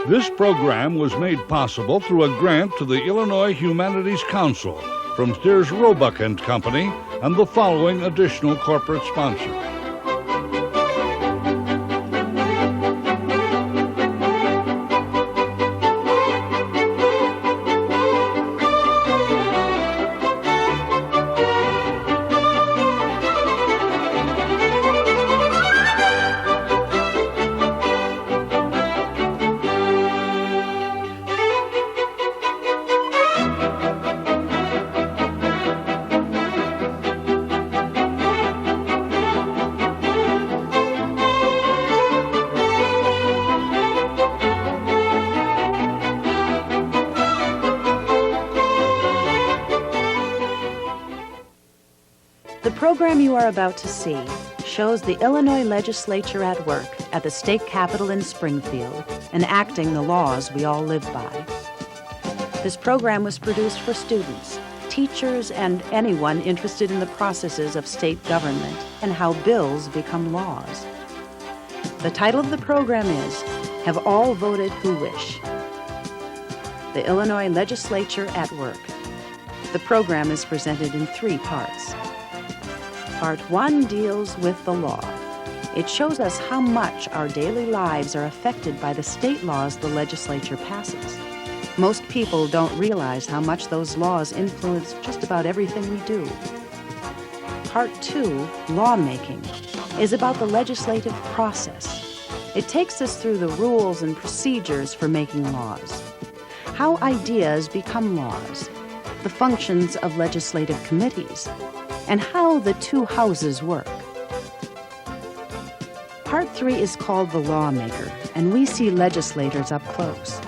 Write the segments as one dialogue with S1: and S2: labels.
S1: This program was made possible through a grant to the Illinois Humanities Council from Steers Roebuck and Company and the following additional corporate sponsors.
S2: The program you are about to see shows the Illinois legislature at work at the state capitol in Springfield, enacting the laws we all live by. This program was produced for students, teachers, and anyone interested in the processes of state government and how bills become laws. The title of the program is Have All Voted Who Wish? The Illinois Legislature at Work. The program is presented in 3 parts. Part 1 deals with the law. It shows us how much our daily lives are affected by the state laws the legislature passes. Most people don't realize how much those laws influence just about everything we do. Part 2, Lawmaking, is about the legislative process. It takes us through the rules and procedures for making laws, how ideas become laws, the functions of legislative committees, and how the 2 houses work. Part 3 is called the Lawmaker, and we see legislators up close.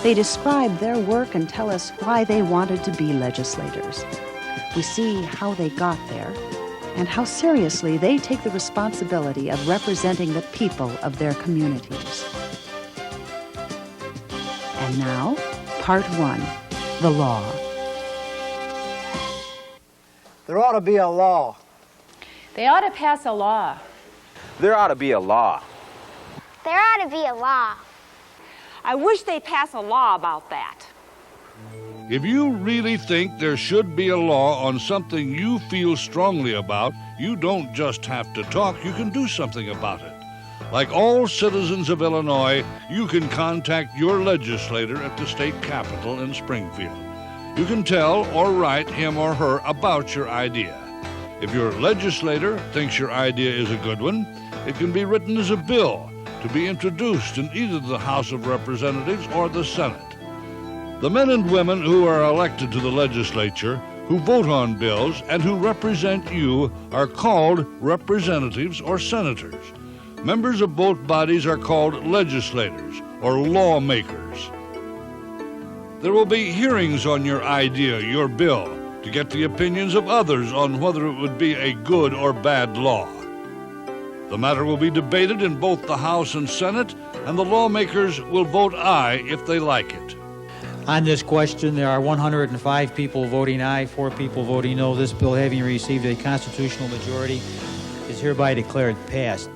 S2: They describe their work and tell us why they wanted to be legislators. We see how they got there and how seriously they take the responsibility of representing the people of their communities. And now, Part 1, the law.
S3: There ought to be a law.
S4: They ought to pass a law.
S5: There ought to be a law.
S6: There ought to be a law.
S4: I wish they'd pass a law about that.
S1: If you really think there should be a law on something you feel strongly about, you don't just have to talk, you can do something about it. Like all citizens of Illinois, you can contact your legislator at the state capitol in Springfield. You can tell or write him or her about your idea. If your legislator thinks your idea is a good one, it can be written as a bill to be introduced in either the House of Representatives or the Senate. The men and women who are elected to the legislature, who vote on bills, and who represent you are called representatives or senators. Members of both bodies are called legislators or lawmakers. There will be hearings on your idea, your bill, to get the opinions of others on whether it would be a good or bad law. The matter will be debated in both the House and Senate, and the lawmakers will vote aye if they like it.
S3: On this question, there are 105 people voting aye, 4 people voting no. This bill, having received a constitutional majority, is hereby declared passed.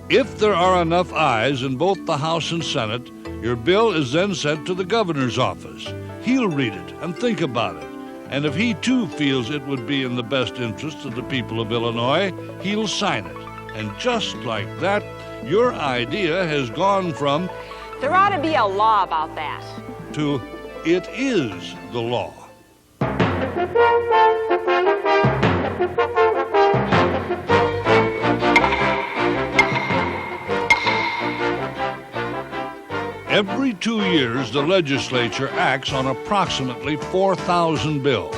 S1: If there are enough ayes in both the House and Senate, your bill is then sent to the governor's office. He'll read it and think about it. And if he too feels it would be in the best interest of the people of Illinois, he'll sign it. And just like that, your idea has gone from
S4: There ought to be a law about that.
S1: to it is the law. Every 2 years, the legislature acts on approximately 4,000 bills.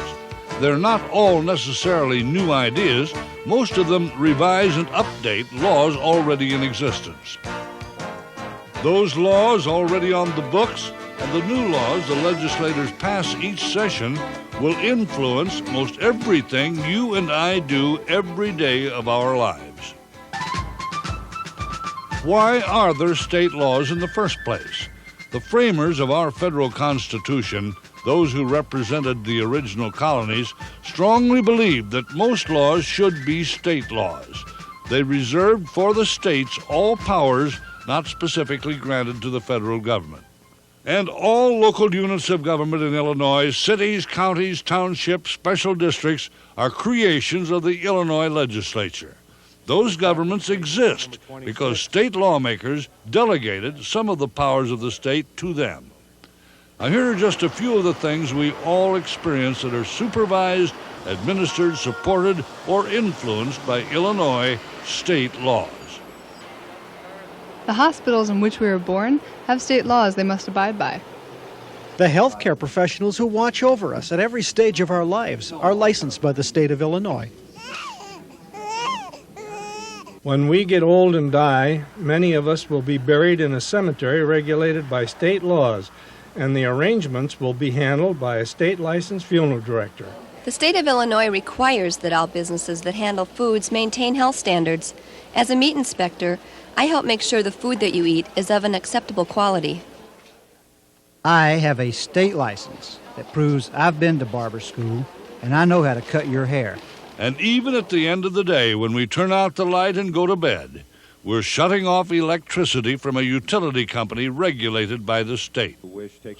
S1: They're not all necessarily new ideas. Most of them revise and update laws already in existence. Those laws already on the books and the new laws the legislators pass each session will influence most everything you and I do every day of our lives. Why are there state laws in the first place? The framers of our federal Constitution, those who represented the original colonies, strongly believed that most laws should be state laws. They reserved for the states all powers not specifically granted to the federal government. And all local units of government in Illinois, cities, counties, townships, special districts, are creations of the Illinois legislature. Those governments exist because state lawmakers delegated some of the powers of the state to them. Now, here are just a few of the things we all experience that are supervised, administered, supported, or influenced by Illinois state laws.
S7: The hospitals in which we were born have state laws they must abide by.
S8: The healthcare professionals who watch over us at every stage of our lives are licensed by the state of Illinois.
S9: When we get old and die, many of us will be buried in a cemetery regulated by state laws, and the arrangements will be handled by a state-licensed funeral director.
S10: The state of Illinois requires that all businesses that handle foods maintain health standards. As a meat inspector, I help make sure the food that you eat is of an acceptable quality.
S8: I have a state license that proves I've been to barber school and I know how to cut your hair.
S1: And even at the end of the day, when we turn out the light and go to bed, we're shutting off electricity from a utility company regulated by the state.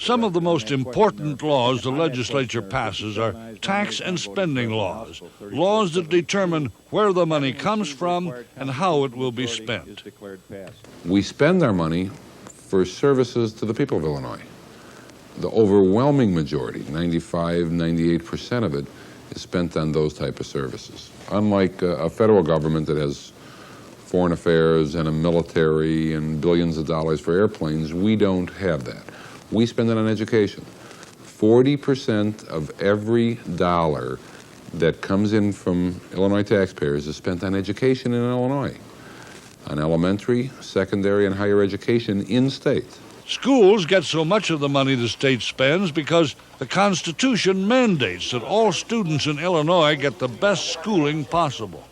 S1: Some of the most important laws the legislature passes are tax and spending laws, laws that determine where the money comes from and how it will be spent.
S11: We spend our money for services to the people of Illinois. The overwhelming majority, 98% of it, is spent on those type of services. Unlike a federal government that has foreign affairs and a military and billions of dollars for airplanes, we don't have that. We spend it on education. 40% of every dollar that comes in from Illinois taxpayers is spent on education in Illinois, on elementary, secondary, and higher education in state.
S1: Schools get so much of the money the state spends because the Constitution mandates that all students in Illinois get the best schooling possible.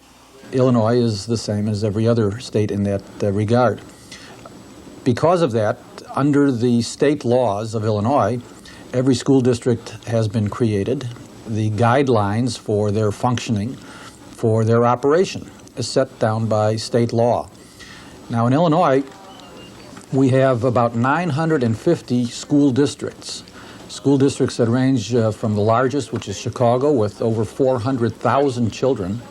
S12: Illinois is the same as every other state in that regard. Because of that, under the state laws of Illinois, every school district has been created. The guidelines for their functioning, for their operation, is set down by state law. Now in Illinois, we have about 950 school districts. School districts that range from the largest, which is Chicago, with over 400,000 children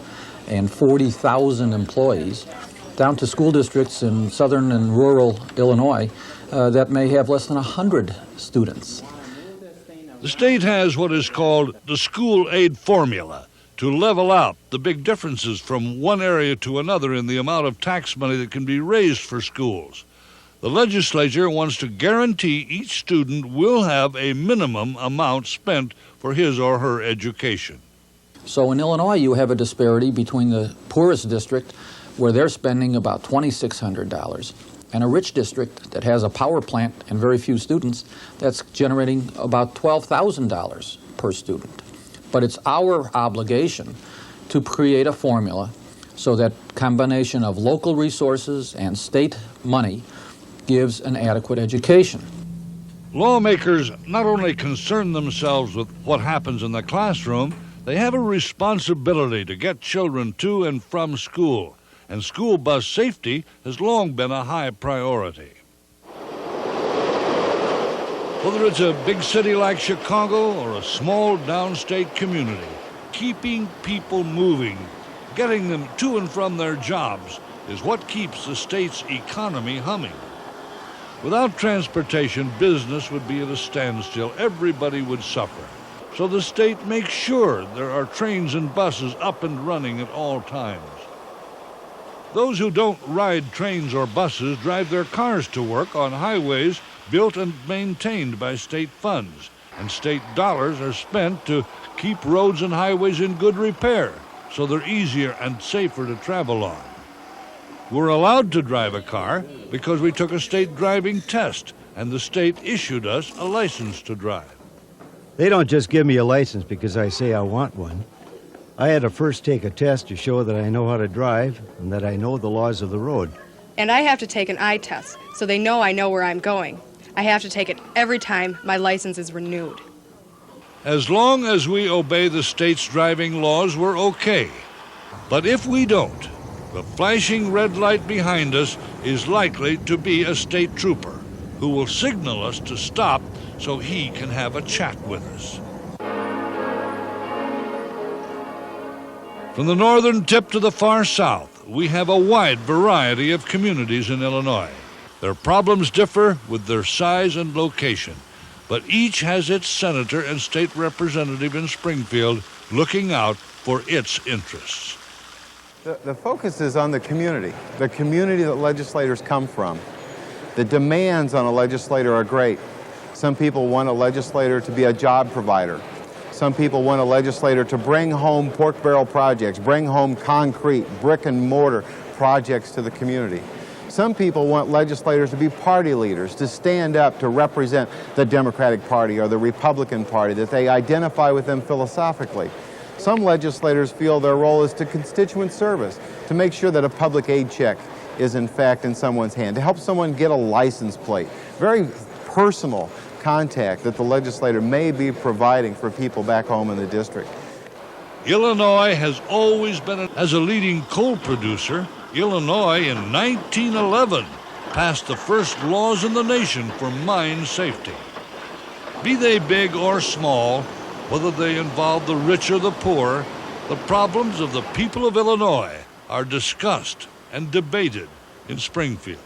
S12: and 40,000 employees, down to school districts in southern and rural Illinois that may have less than 100 students.
S1: The state has what is called the school aid formula to level out the big differences from one area to another in the amount of tax money that can be raised for schools. The legislature wants to guarantee each student will have a minimum amount spent for his or her education.
S12: So in Illinois, you have a disparity between the poorest district, where they're spending about $2,600, and a rich district that has a power plant and very few students that's generating about $12,000 per student. But it's our obligation to create a formula so that combination of local resources and state money gives an adequate education.
S1: Lawmakers not only concern themselves with what happens in the classroom, they have a responsibility to get children to and from school, and school bus safety has long been a high priority. Whether it's a big city like Chicago or a small downstate community, keeping people moving, getting them to and from their jobs is what keeps the state's economy humming. Without transportation, business would be at a standstill. Everybody would suffer. So the state makes sure there are trains and buses up and running at all times. Those who don't ride trains or buses drive their cars to work on highways built and maintained by state funds, and state dollars are spent to keep roads and highways in good repair so they're easier and safer to travel on. We're allowed to drive a car because we took a state driving test, and the state issued us a license to drive.
S13: They don't just give me a license because I say I want one. I had to first take a test to show that I know how to drive and that I know the laws of the road.
S7: And I have to take an eye test, so they know I know where I'm going. I have to take it every time my license is renewed.
S1: As long as we obey the state's driving laws, we're okay. But if we don't, the flashing red light behind us is likely to be a state trooper who will signal us to stop so he can have a chat with us. From the northern tip to the far south, we have a wide variety of communities in Illinois. Their problems differ with their size and location, but each has its senator and state representative in Springfield looking out for its interests.
S5: The focus is on the community that legislators come from. The demands on a legislator are great. Some people want a legislator to be a job provider. Some people want a legislator to bring home pork barrel projects, bring home concrete, brick and mortar projects to the community. Some people want legislators to be party leaders, to stand up to represent the Democratic Party or the Republican Party, that they identify with them philosophically. Some legislators feel their role is to constituent service, to make sure that a public aid check is in fact in someone's hand, to help someone get a license plate. Very personal contact that the legislator may be providing for people back home in the district.
S1: Illinois has always been, as a leading coal producer, Illinois in 1911 passed the first laws in the nation for mine safety. Be they big or small, whether they involve the rich or the poor, the problems of the people of Illinois are discussed and debated in Springfield.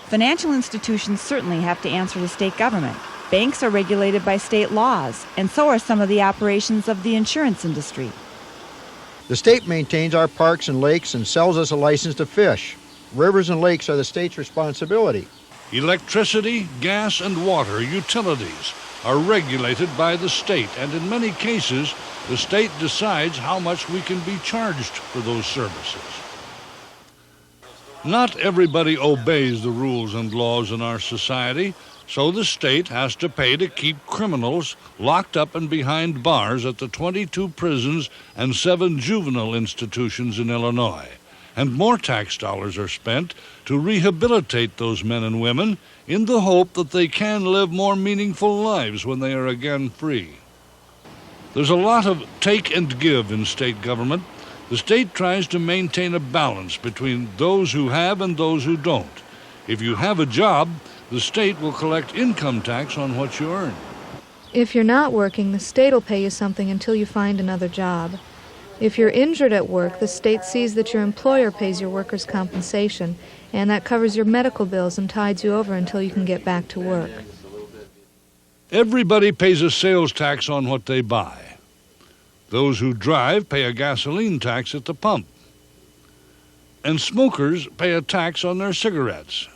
S14: Financial institutions certainly have to answer to state government. Banks are regulated by state laws, and so are some of the operations of the insurance industry.
S15: The state maintains our parks and lakes and sells us a license to fish. Rivers and lakes are the state's responsibility.
S1: Electricity, gas, and water utilities are regulated by the state, and in many cases, the state decides how much we can be charged for those services. Not everybody obeys the rules and laws in our society, so the state has to pay to keep criminals locked up and behind bars at the 22 prisons and 7 juvenile institutions in Illinois. And more tax dollars are spent to rehabilitate those men and women in the hope that they can live more meaningful lives when they are again free. There's a lot of take and give in state government. The state tries to maintain a balance between those who have and those who don't. If you have a job, the state will collect income tax on what you earn.
S16: If you're not working, the state will pay you something until you find another job. If you're injured at work, the state sees that your employer pays your workers' compensation, and that covers your medical bills and tides you over until you can get back to work.
S1: Everybody pays a sales tax on what they buy. Those who drive pay a gasoline tax at the pump. And smokers pay a tax on their cigarettes.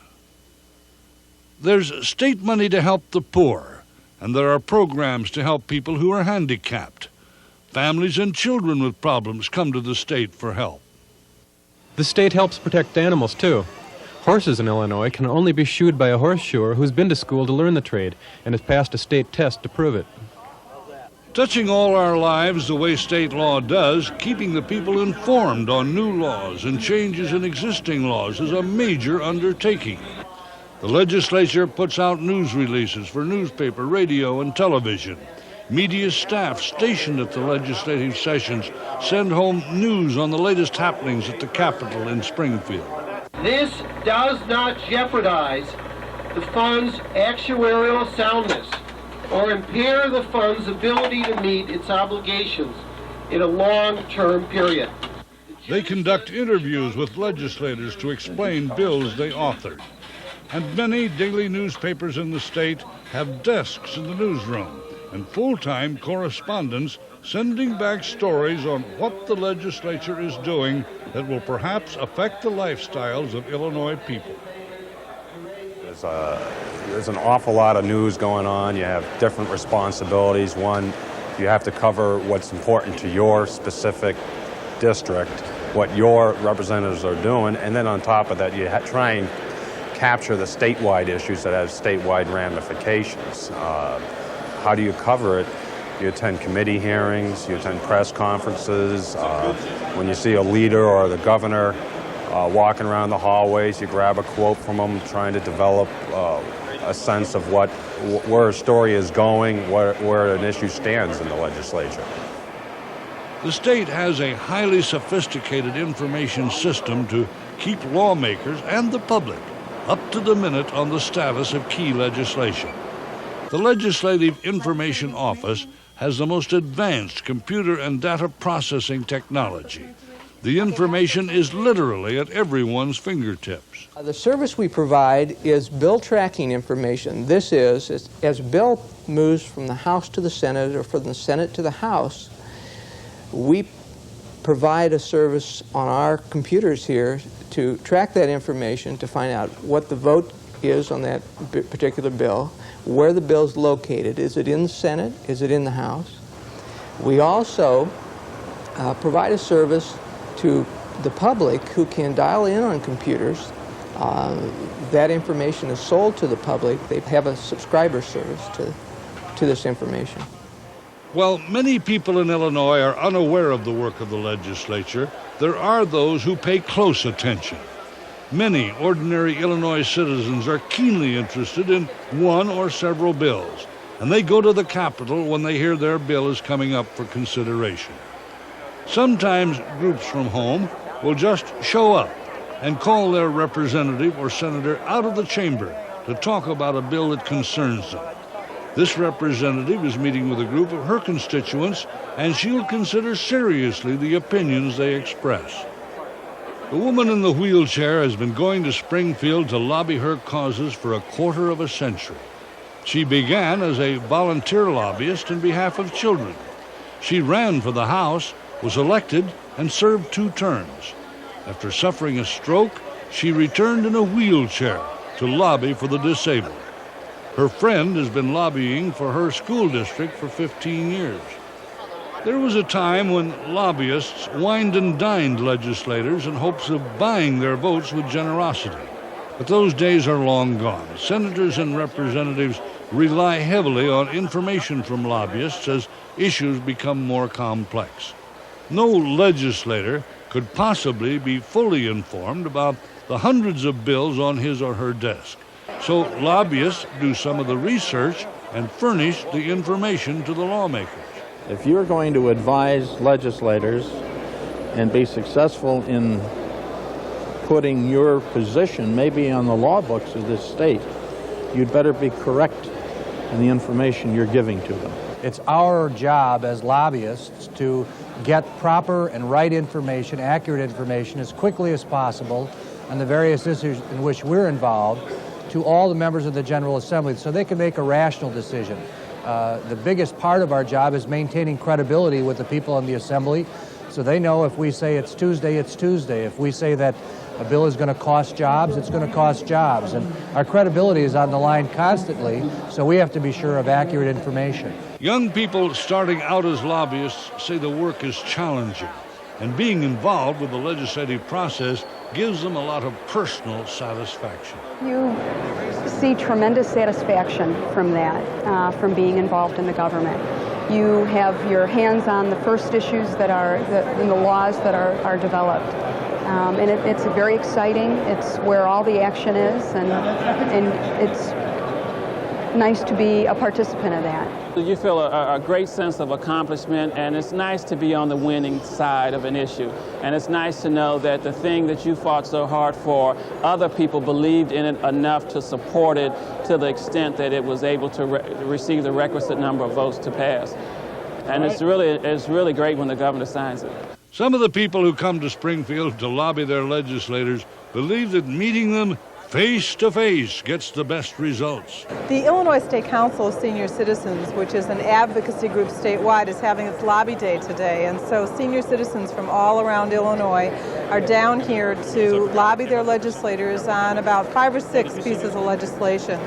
S1: There's state money to help the poor, and there are programs to help people who are handicapped. Families and children with problems come to the state for help.
S17: The state helps protect animals, too. Horses in Illinois can only be shoed by a horseshoer who's been to school to learn the trade and has passed a state test to prove it.
S1: Touching all our lives the way state law does, keeping the people informed on new laws and changes in existing laws is a major undertaking. The legislature puts out news releases for newspaper, radio, and television. Media staff stationed at the legislative sessions send home news on the latest happenings at the Capitol in Springfield.
S18: This does not jeopardize the fund's actuarial soundness or impair the fund's ability to meet its obligations in a long-term period.
S1: They conduct interviews with legislators to explain bills they authored. And many daily newspapers in the state have desks in the newsroom and full-time correspondents sending back stories on what the legislature is doing that will perhaps affect the lifestyles of Illinois people.
S19: There's an awful lot of news going on. You have different responsibilities. One, you have to cover what's important to your specific district, what your representatives are doing, and then on top of that, you try and capture the statewide issues that have statewide ramifications. How do you cover it? You attend committee hearings, you attend press conferences. When you see a leader or the governor walking around the hallways, you grab a quote from them, trying to develop a sense of where a story is going, where an issue stands in the legislature.
S1: The state has a highly sophisticated information system to keep lawmakers and the public up to the minute on the status of key legislation. The Legislative Information Office has the most advanced computer and data processing technology. The information is literally at everyone's fingertips.
S20: The service we provide is bill tracking information. This is, as a bill moves from the House to the Senate or from the Senate to the House, we provide a service on our computers here to track that information, to find out what the vote is on that particular bill, where the bill is located. Is it in the Senate? Is it in the House? We also provide a service to the public who can dial in on computers. That information is sold to the public. They have a subscriber service to this information.
S1: While many people in Illinois are unaware of the work of the legislature, there are those who pay close attention. Many ordinary Illinois citizens are keenly interested in one or several bills, and they go to the Capitol when they hear their bill is coming up for consideration. Sometimes groups from home will just show up and call their representative or senator out of the chamber to talk about a bill that concerns them. This representative is meeting with a group of her constituents, and she'll consider seriously the opinions they express. The woman in the wheelchair has been going to Springfield to lobby her causes for a quarter of a century. She began as a volunteer lobbyist in behalf of children. She ran for the House, was elected, and served 2 terms. After suffering a stroke, she returned in a wheelchair to lobby for the disabled. Her friend has been lobbying for her school district for 15 years. There was a time when lobbyists wined and dined legislators in hopes of buying their votes with generosity. But those days are long gone. Senators and representatives rely heavily on information from lobbyists as issues become more complex. No legislator could possibly be fully informed about the hundreds of bills on his or her desk. So lobbyists do some of the research and furnish the information to the lawmakers.
S21: If you're going to advise legislators and be successful in putting your position maybe on the law books of this state, you'd better be correct in the information you're giving to them.
S22: It's our job as lobbyists to get proper and right information, accurate information, as quickly as possible on the various issues in which we're involved to all the members of the General Assembly so they can make a rational decision. The biggest part of our job is maintaining credibility with the people in the Assembly so they know if we say it's Tuesday, it's Tuesday. If we say that a bill is going to cost jobs, it's going to cost jobs. And our credibility is on the line constantly, so we have to be sure of accurate information.
S1: Young people starting out as lobbyists say the work is challenging, and being involved with the legislative process gives them a lot of personal satisfaction.
S23: You see tremendous satisfaction from that, from being involved in the government. You have your hands on the first issues that are in the laws that are developed. And it's very exciting. It's where all the action is, and it's nice to be a participant of that.
S24: You feel a great sense of accomplishment, and it's nice to be on the winning side of an issue. And it's nice to know that the thing that you fought so hard for, other people believed in it enough to support it to the extent that it was able to receive the requisite number of votes to pass. And it's really great when the governor signs it.
S1: Some of the people who come to Springfield to lobby their legislators believe that meeting them face-to-face gets the best results.
S25: The Illinois State Council of Senior Citizens, which is an advocacy group statewide, is having its lobby day today. And so senior citizens from all around Illinois are down here to lobby their legislators on about 5 or 6 pieces of legislation.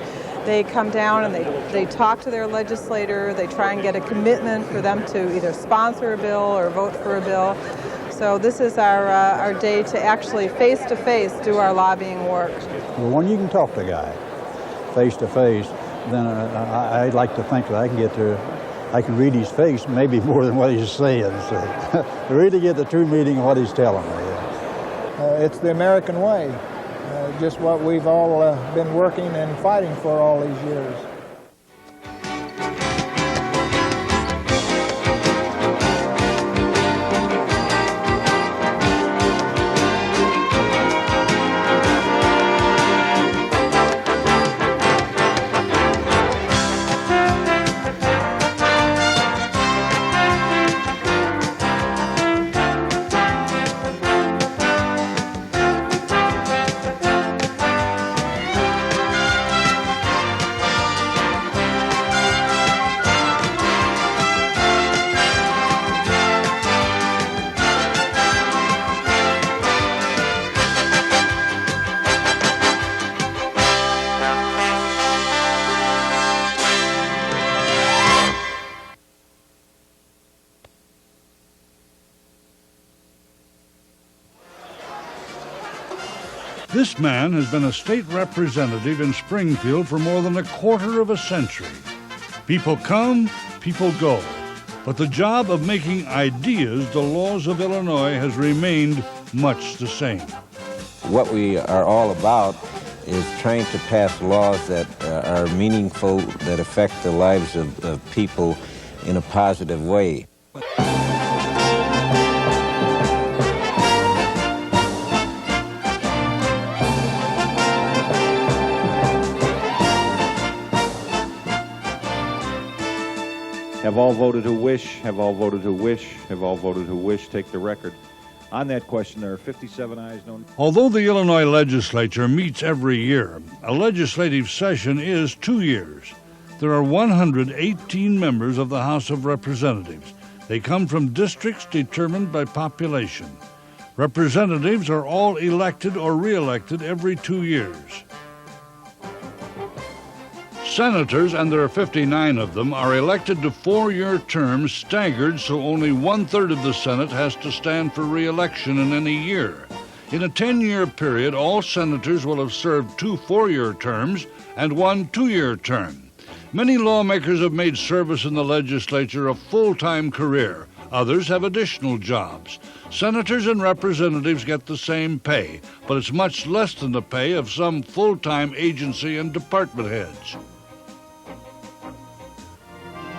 S25: They come down and they talk to their legislator. They try and get a commitment for them to either sponsor a bill or vote for a bill. So this is our day to actually face-to-face do our lobbying work.
S26: Well, when you can talk to a guy face-to-face, then I'd like to think that I can read his face maybe more than what he's saying. So really get the true meaning of what he's telling me.
S27: It's the American way. Just what we've all been working and fighting for all these years.
S1: This man has been a state representative in Springfield for more than a quarter of a century. People come, people go. But the job of making ideas the laws of Illinois has remained much the same.
S2: What we are all about is trying to pass laws that are meaningful, that affect the lives of people in a positive way.
S3: Have all voted who wish, have all voted who wish, have all voted who wish, take the record. On that question, there are 57 ayes, no...
S1: Although the Illinois legislature meets every year, a legislative session is 2 years. There are 118 members of the House of Representatives. They come from districts determined by population. Representatives are all elected or re-elected every 2 years. Senators, and there are 59 of them, are elected to 4-year terms staggered so only 1/3 of the Senate has to stand for re-election in any year. In a 10-year period, all senators will have served 2 4-year terms and 1 2-year term. Many lawmakers have made service in the legislature a full-time career. Others have additional jobs. Senators and representatives get the same pay, but it's much less than the pay of some full-time agency and department heads.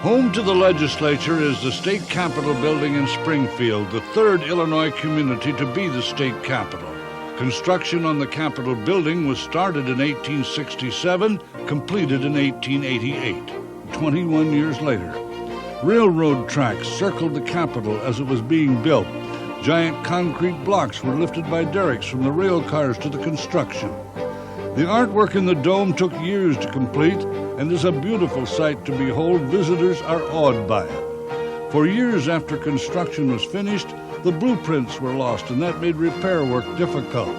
S1: Home to the legislature is the state capitol building in Springfield, the 3rd Illinois community to be the state capitol. Construction on the Capitol building was started in 1867, completed in 1888, 21 years later. Railroad tracks circled the Capitol as it was being built. Giant concrete blocks were lifted by derricks from the rail cars to the construction. The artwork in the dome took years to complete and is a beautiful sight to behold. Visitors are awed by it. For years after construction was finished, the blueprints were lost, and that made repair work difficult.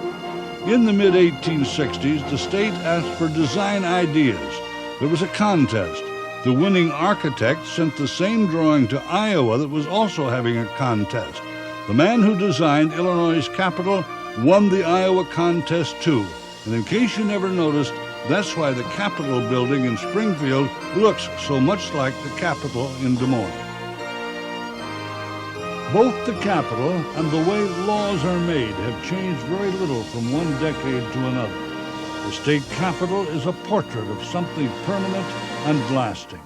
S1: In the mid-1860s, the state asked for design ideas. There was a contest. The winning architect sent the same drawing to Iowa that was also having a contest. The man who designed Illinois' Capitol won the Iowa contest too. And in case you never noticed, that's why the Capitol building in Springfield looks so much like the Capitol in Des Moines. Both the Capitol and the way laws are made have changed very little from one decade to another. The state Capitol is a portrait of something permanent and lasting.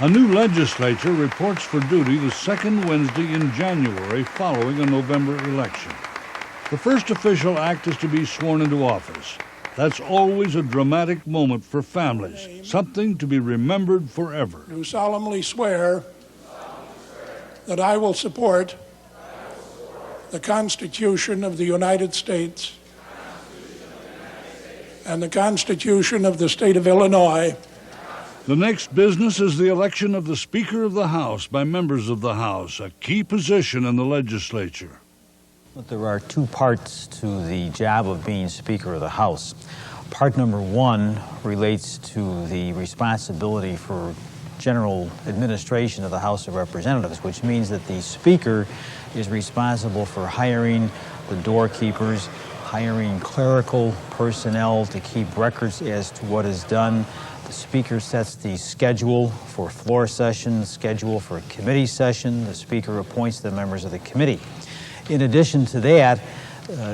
S1: A new legislature reports for duty the second Wednesday in January following a November election. The first official act is to be sworn into office. That's always a dramatic moment for families, something to be remembered forever.
S4: Do solemnly swear that I will support the Constitution of the United States and the Constitution of the State of Illinois.
S1: The next business is the election of the Speaker of the House by members of the House, a key position in the legislature.
S6: But there are 2 parts to the job of being Speaker of the House. Part number 1 relates to the responsibility for general administration of the House of Representatives, which means that the Speaker is responsible for hiring the doorkeepers, hiring clerical personnel to keep records as to what is done. The Speaker sets the schedule for floor sessions, schedule for committee session. The Speaker appoints the members of the committee. In addition to that,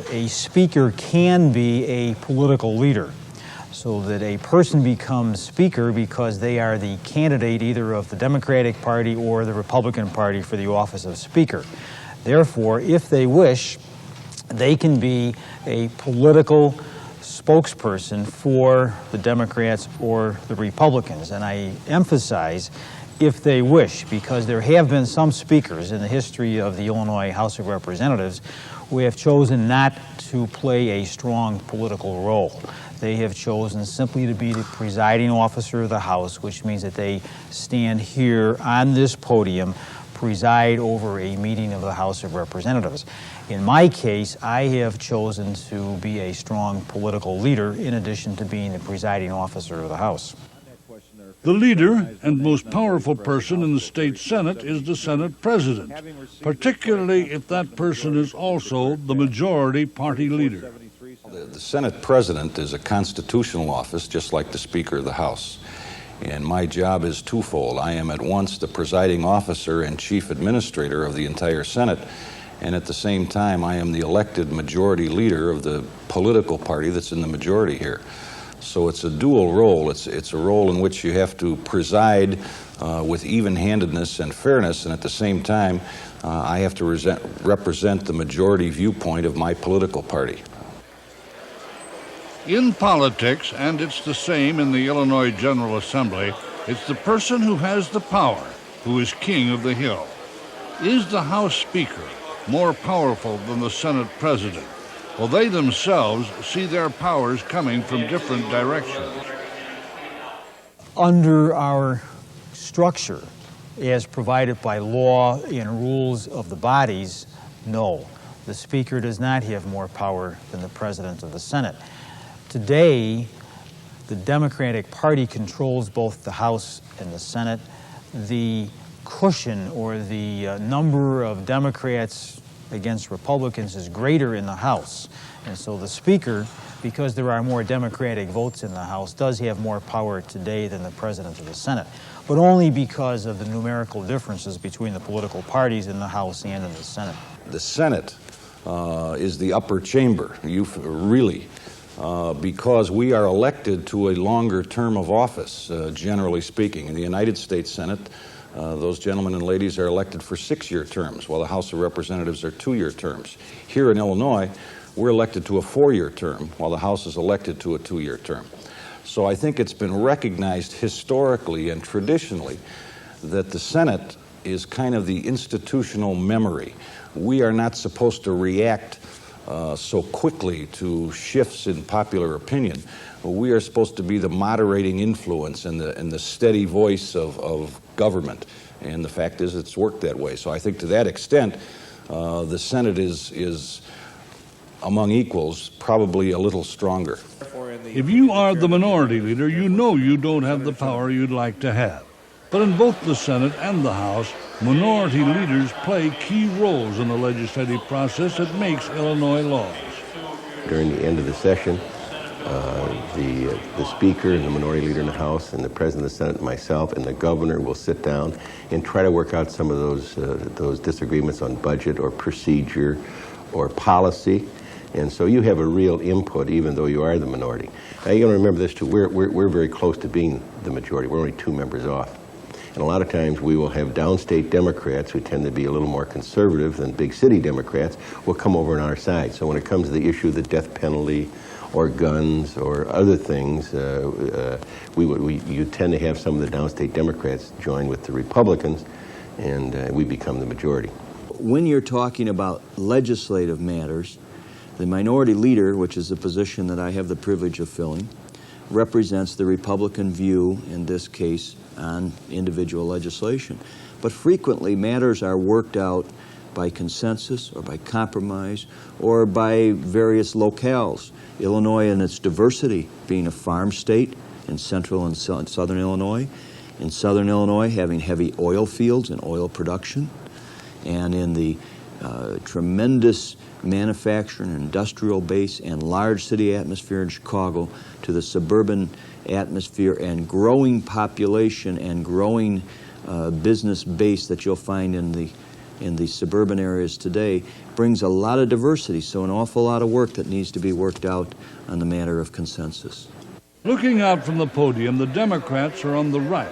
S6: a Speaker can be a political leader, so that a person becomes Speaker because they are the candidate either of the Democratic Party or the Republican Party for the office of Speaker. Therefore, if they wish, they can be a political spokesperson for the Democrats or the Republicans. And I emphasize if they wish, because there have been some speakers in the history of the Illinois House of Representatives who have chosen not to play a strong political role. They have chosen simply to be the presiding officer of the House, which means that they stand here on this podium, preside over a meeting of the House of Representatives. In my case, I have chosen to be a strong political leader in addition to being the presiding officer of the House.
S1: The leader and most powerful person in the state Senate is the Senate President, particularly if that person is also the majority party leader.
S7: The Senate President is a constitutional office, just like the Speaker of the House. And my job is twofold. I am at once the presiding officer and chief administrator of the entire Senate, and at the same time I am the elected majority leader of the political party that's in the majority here. So it's a dual role. It's a role in which you have to preside with even-handedness and fairness, and at the same time I have to represent the majority viewpoint of my political party.
S1: In politics, and it's the same in the Illinois General Assembly, it's the person who has the power who is king of the hill. Is the House Speaker more powerful than the Senate President? Well, they themselves see their powers coming from different directions.
S6: Under our structure, as provided by law and rules of the bodies, no. The Speaker does not have more power than the President of the Senate. Today, the Democratic Party controls both the House and the Senate. The cushion or the number of Democrats against Republicans is greater in the House. And so the Speaker, because there are more Democratic votes in the House, does have more power today than the President of the Senate, but only because of the numerical differences between the political parties in the House and in the Senate.
S7: The Senate is the upper chamber, because we are elected to a longer term of office, generally speaking. In the United States Senate, those gentlemen and ladies are elected for 6-year terms, while the House of Representatives are 2-year terms. Here in Illinois, we're elected to a 4-year term, while the House is elected to a 2-year term. So I think it's been recognized historically and traditionally that the Senate is kind of the institutional memory. We are not supposed to react so quickly to shifts in popular opinion. We are supposed to be the moderating influence and the steady voice of government. And the fact is it's worked that way. So I think to that extent, the Senate is among equals, probably a little stronger.
S1: If you are the minority leader, you know you don't have the power you'd like to have. But in both the Senate and the House, minority leaders play key roles in the legislative process that makes Illinois laws.
S8: During the end of the session, the Speaker and the minority leader in the House and the President of the Senate and myself and the Governor will sit down and try to work out some of those disagreements on budget or procedure or policy. And so you have a real input even though you are the minority. Now you got to remember this too, we're very close to being the majority. We're only 2 members off. And a lot of times we will have downstate Democrats who tend to be a little more conservative than big city Democrats will come over on our side. So when it comes to the issue of the death penalty or guns or other things, you tend to have some of the downstate Democrats join with the Republicans, and we become the majority.
S9: When you're talking about legislative matters, the minority leader, which is a position that I have the privilege of filling, represents the Republican view, in this case, on individual legislation. But frequently matters are worked out by consensus or by compromise or by various locales. Illinois in its diversity being a farm state in central and southern Illinois, in southern Illinois having heavy oil fields and oil production, and in the tremendous manufacturing and industrial base and large city atmosphere in Chicago to the suburban atmosphere and growing population and growing business base that you'll find in the suburban areas today brings a lot of diversity, so an awful lot of work that needs to be worked out on the matter of consensus.
S1: Looking out from the podium, the Democrats are on the right,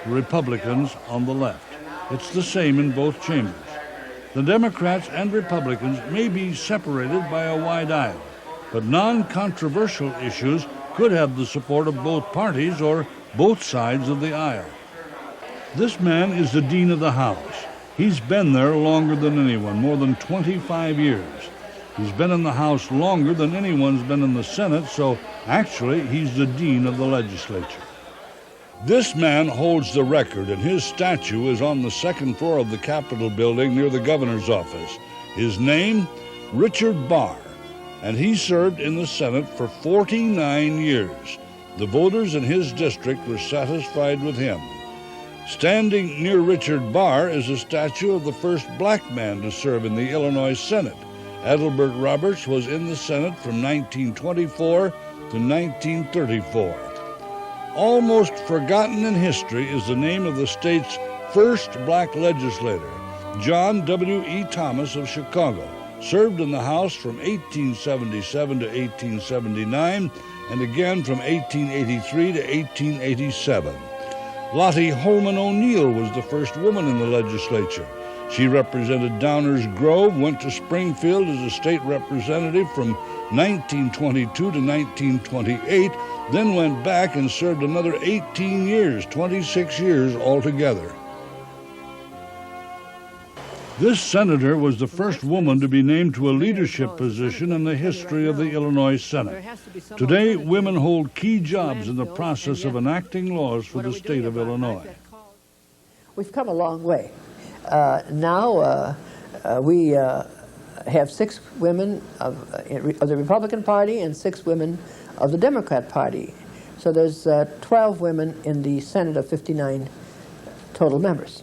S1: the Republicans on the left. It's the same in both chambers. The Democrats and Republicans may be separated by a wide aisle, but non-controversial issues could have the support of both parties or both sides of the aisle. This man is the Dean of the House. He's been there longer than anyone, more than 25 years. He's been in the House longer than anyone's been in the Senate, so actually he's the Dean of the Legislature. This man holds the record, and his statue is on the 2nd floor of the Capitol building near the governor's office. His name, Richard Barr, and he served in the Senate for 49 years. The voters in his district were satisfied with him. Standing near Richard Barr is a statue of the first black man to serve in the Illinois Senate, Adelbert Roberts was in the Senate from 1924 to 1934. Almost forgotten in history is the name of the state's first black legislator, John W.E. Thomas of Chicago. Served in the House from 1877 to 1879 and again from 1883 to 1887. Lottie Holman O'Neill was the first woman in the legislature. She represented Downers Grove, went to Springfield as a state representative from 1922 to 1928, then went back and served another 18 years, 26 years altogether. This senator was the first woman to be named to a leadership position in the history of the Illinois Senate. Today, women hold key jobs in the process of enacting laws for the state of Illinois.
S5: We've come a long way. Now we have 6 women of the Republican Party and 6 women of the Democrat Party. So there's 12 women in the Senate of 59 total members.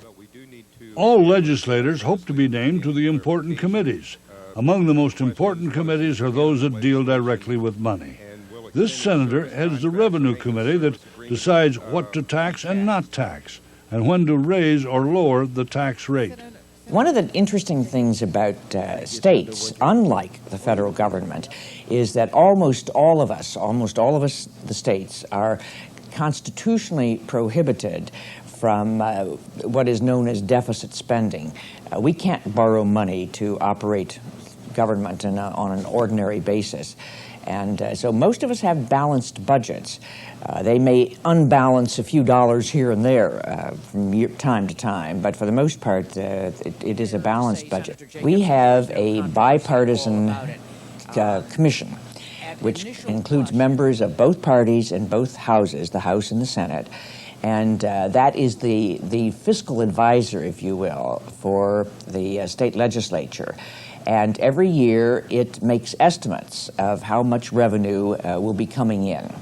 S1: All legislators hope to be named to the important committees. Among the most important committees are those that deal directly with money. This senator heads the Revenue Committee that decides what to tax and not tax, and when to raise or lower the tax rate.
S10: One of the interesting things about states, unlike the federal government, is that almost all of us, the states, are constitutionally prohibited from what is known as deficit spending. We can't borrow money to operate government on an ordinary basis. And so most of us have balanced budgets. They may unbalance a few dollars here and there from time to time, but for the most part, it is a balanced budget. We have a bipartisan commission, which includes members of both parties and both houses, the House and the Senate. And that is the fiscal advisor, if you will, for the state legislature. And every year it makes estimates of how much revenue will be coming in,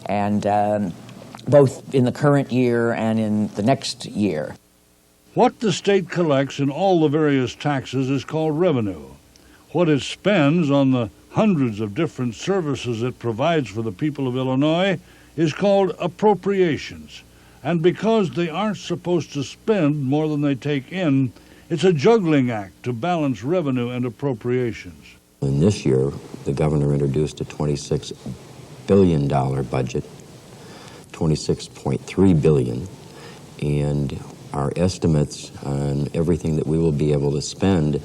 S10: and both in the current year and in the next year.
S1: What the state collects in all the various taxes is called revenue. What it spends on the hundreds of different services it provides for the people of Illinois is called appropriations. And because they aren't supposed to spend more than they take in, it's a juggling act to balance revenue and appropriations.
S11: And this year, the governor introduced a $26 billion budget, $26.3 billion, and our estimates on everything that we will be able to spend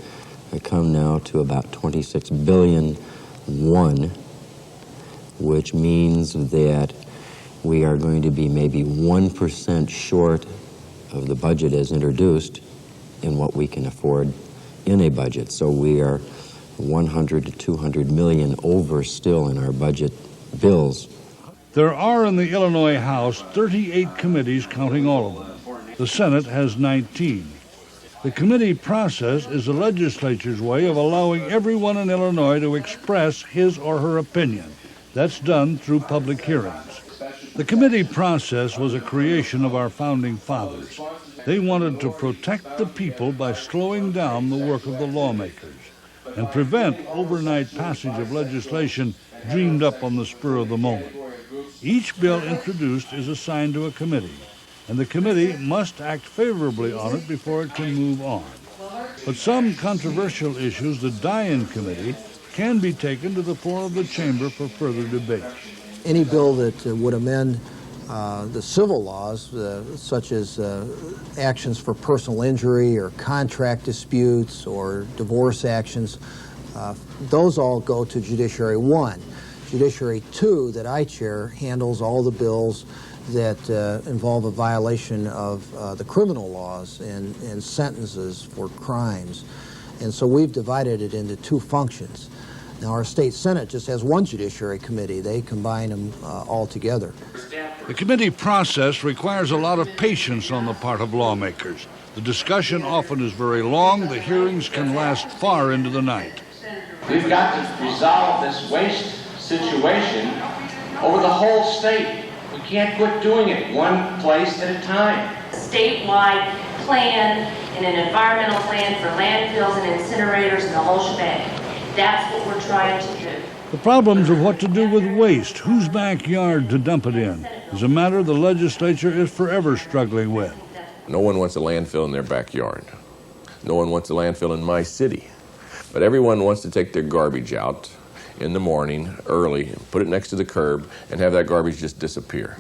S11: come now to about $26 billion, which means that we are going to be maybe 1% short of the budget as introduced in what we can afford in a budget. So we are 100 to 200 million over still in our budget bills.
S1: There are in the Illinois House 38 committees, counting all of them. The Senate has 19. The committee process is the legislature's way of allowing everyone in Illinois to express his or her opinion. That's done through public hearings. The committee process was a creation of our founding fathers. They wanted to protect the people by slowing down the work of the lawmakers and prevent overnight passage of legislation dreamed up on the spur of the moment. Each bill introduced is assigned to a committee, and the committee must act favorably on it before it can move on. But some controversial issues that die in committee can be taken to the floor of the chamber for further debate.
S12: Any bill that would amend the civil laws, such as actions for personal injury or contract disputes or divorce actions, those all go to Judiciary 1. Judiciary 2, that I chair, handles all the bills that involve a violation of the criminal laws and sentences for crimes. And so we've divided it into 2 functions. Now, our state Senate just has 1 judiciary committee. They combine them all together.
S1: The committee process requires a lot of patience on the part of lawmakers. The discussion often is very long. The hearings can last far into the night.
S13: We've got to resolve this waste situation over the whole state. We can't quit doing it one place at a time.
S14: A statewide plan and an environmental plan for landfills and incinerators and the whole shebang. That's what we're trying to do.
S1: The problems of what to do with waste, whose backyard to dump it in, is a matter the legislature is forever struggling with.
S15: No one wants a landfill in their backyard. No one wants a landfill in my city. But everyone wants to take their garbage out in the morning, early, put it next to the curb, and have that garbage just disappear.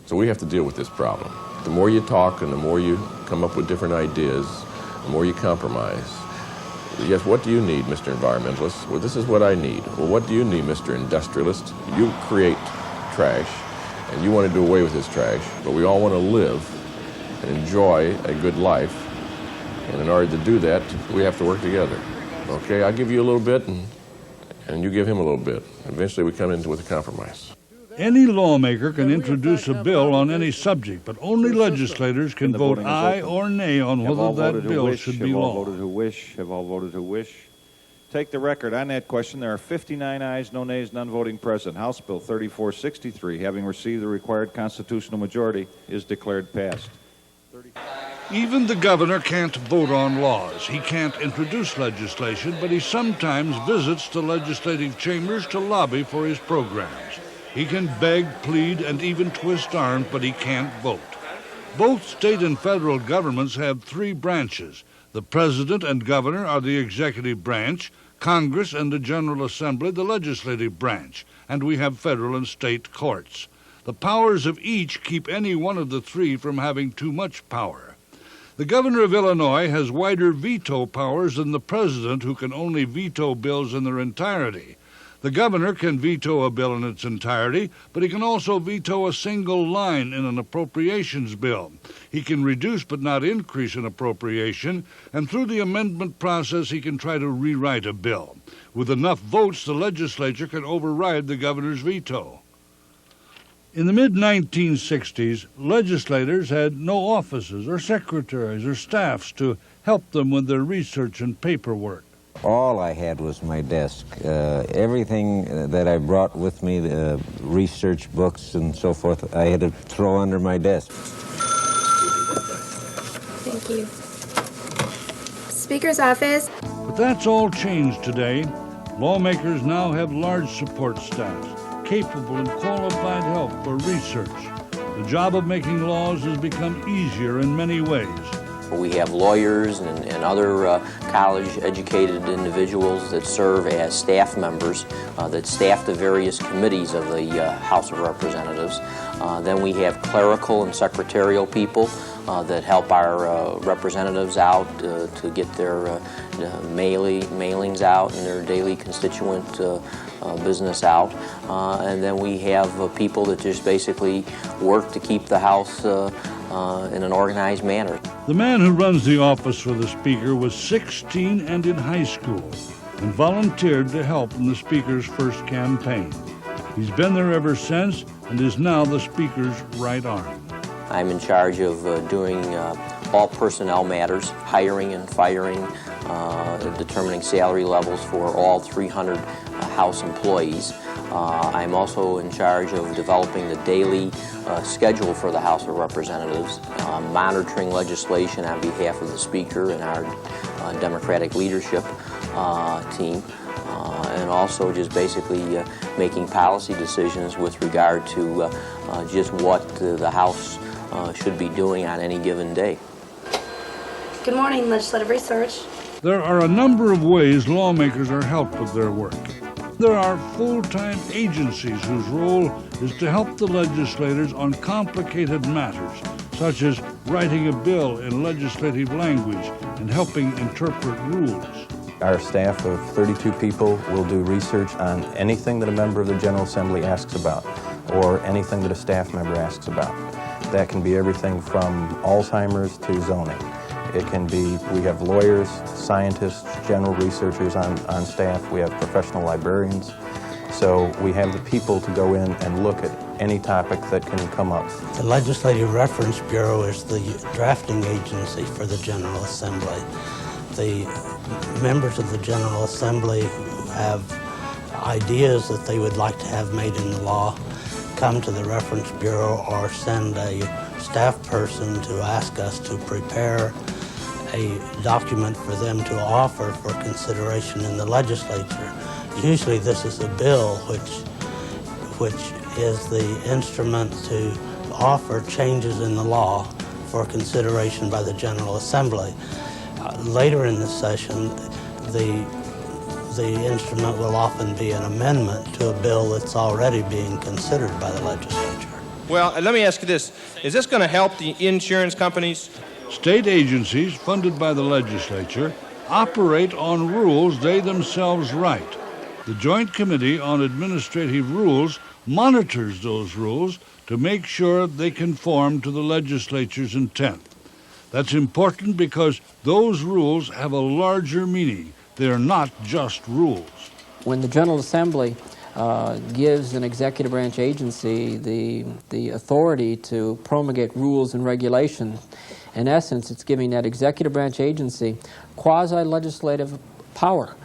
S15: So we have to deal with this problem. The more you talk and the more you come up with different ideas, the more you compromise. Yes, what do you need, Mr. Environmentalist? Well, this is what I need. Well, what do you need, Mr. Industrialist? You create trash, and you want to do away with this trash, but we all want to live and enjoy a good life. And in order to do that, we have to work together. Okay, I'll give you a little bit, and you give him a little bit. Eventually, we come into with a compromise.
S1: Any lawmaker can introduce a bill on any subject, but only legislators can vote aye or nay on whether that bill should be law.
S3: Have all voted who wish? Have all voted who wish? Take the record. On that question, there are 59 ayes, no nays, none voting present. House Bill 3463, having received the required constitutional majority, is declared passed.
S1: Even the governor can't vote on laws. He can't introduce legislation, but he sometimes visits the legislative chambers to lobby for his programs. He can beg, plead, and even twist arms, but he can't vote. Both state and federal governments have three branches. The president and governor are the executive branch, Congress and the General Assembly the legislative branch, and we have federal and state courts. The powers of each keep any one of the three from having too much power. The governor of Illinois has wider veto powers than the president, who can only veto bills in their entirety. The governor can veto a bill in its entirety, but he can also veto a single line in an appropriations bill. He can reduce but not increase an appropriation, and through the amendment process he can try to rewrite a bill. With enough votes, the legislature can override the governor's veto. In the mid-1960s, legislators had no offices or secretaries or staffs to help them with their research and paperwork.
S2: All I had was my desk. Everything that I brought with me, the research books and so forth, I had to throw under my desk.
S16: Thank you. Speaker's office.
S1: But that's all changed today. Lawmakers now have large support staffs, capable and qualified help for research. The job of making laws has become easier in many ways.
S17: We have lawyers and other college-educated individuals that serve as staff members that staff the various committees of the House of Representatives. Then we have clerical and secretarial people that help our representatives out to get their mailings out and their daily constituent business out. And then we have people that just basically work to keep the House in an organized manner.
S1: The man who runs the office for the Speaker was 16 and in high school and volunteered to help in the Speaker's first campaign. He's been there ever since and is now the Speaker's right arm.
S17: I'm in charge of doing all personnel matters, hiring and firing, determining salary levels for all 300 House employees. I'm also in charge of developing the daily schedule for the House of Representatives, monitoring legislation on behalf of the Speaker and our Democratic leadership team, and also just basically making policy decisions with regard to just what the House should be doing on any given day.
S16: Good morning, Legislative Research.
S1: There are a number of ways lawmakers are helped with their work. There are full-time agencies whose role is to help the legislators on complicated matters, such as writing a bill in legislative language and helping interpret rules.
S18: Our staff of 32 people will do research on anything that a member of the General Assembly asks about, or anything that a staff member asks about. That can be everything from Alzheimer's to zoning. It can be, we have lawyers, scientists, general researchers on staff. We have professional librarians. So we have the people to go in and look at any topic that can come up.
S19: The Legislative Reference Bureau is the drafting agency for the General Assembly. The members of the General Assembly who have ideas that they would like to have made into law come to the Reference Bureau or send a staff person to ask us to prepare a document for them to offer for consideration in the legislature. Usually this is a bill which is the instrument to offer changes in the law for consideration by the General Assembly. Later in the session, the instrument will often be an amendment to a bill that's already being considered by the legislature.
S20: Well, let me ask you this. Is this going to help the insurance companies?
S1: State agencies funded by the legislature operate on rules they themselves write. The Joint Committee on Administrative Rules monitors those rules to make sure they conform to the legislature's intent. That's important because those rules have a larger meaning. They are not just rules.
S21: When the General Assembly gives an executive branch agency the authority to promulgate rules and regulations, in essence, it's giving that executive branch agency quasi-legislative power.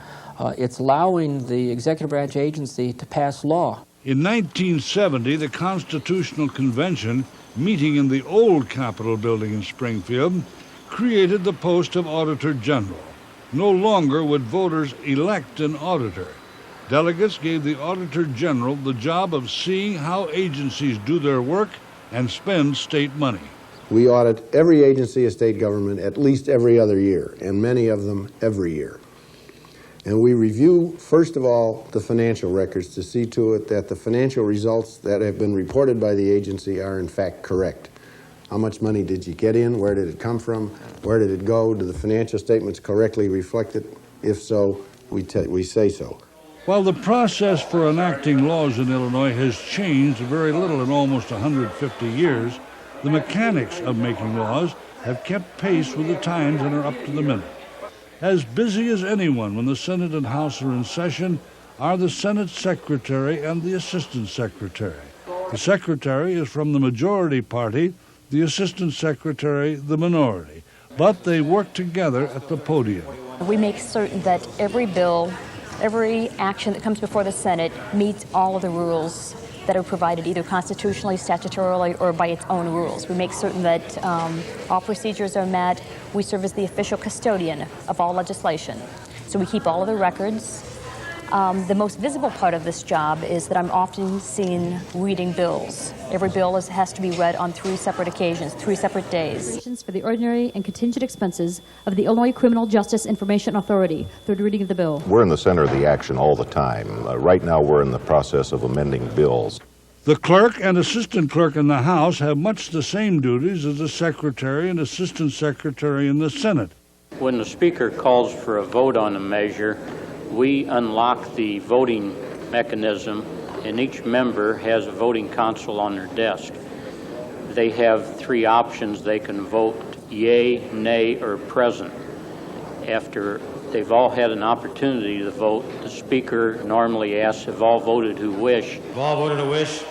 S21: It's allowing the executive branch agency to pass law.
S1: In 1970, the Constitutional Convention, meeting in the old Capitol building in Springfield, created the post of Auditor General. No longer would voters elect an auditor. Delegates gave the Auditor General the job of seeing how agencies do their work and spend state money.
S22: We audit every agency of state government at least every other year, and many of them every year. And we review, first of all, the financial records to see to it that the financial results that have been reported by the agency are in fact correct. How much money did you get in? Where did it come from? Where did it go? Do the financial statements correctly reflect it? If so, we say so.
S1: While the process for enacting laws in Illinois has changed very little in almost 150 years, the mechanics of making laws have kept pace with the times and are up to the minute. As busy as anyone when the Senate and House are in session are the Senate Secretary and the Assistant Secretary. The Secretary is from the majority party, the Assistant Secretary the minority, but they work together at the podium.
S23: We make certain that every bill, every action that comes before the Senate meets all of the rules that are provided either constitutionally, statutorily, or by its own rules. We make certain that all procedures are met. We serve as the official custodian of all legislation. So we keep all of the records. The most visible part of this job is that I'm often seen reading bills. Every bill has to be read on 3 separate occasions, 3 separate days.
S24: For the ordinary and contingent expenses of the Illinois Criminal Justice Information Authority. Third reading of the bill.
S25: We're in the center of the action all the time. Right now we're in the process of amending bills.
S1: The clerk and assistant clerk in the House have much the same duties as the secretary and assistant secretary in the Senate.
S26: When the Speaker calls for a vote on a measure, we unlock the voting mechanism, and each member has a voting console on their desk. They have 3 options. They can vote yea, nay, or present. After they've all had an opportunity to vote, the Speaker normally asks, have all voted who wish?
S28: Have all voted who wish?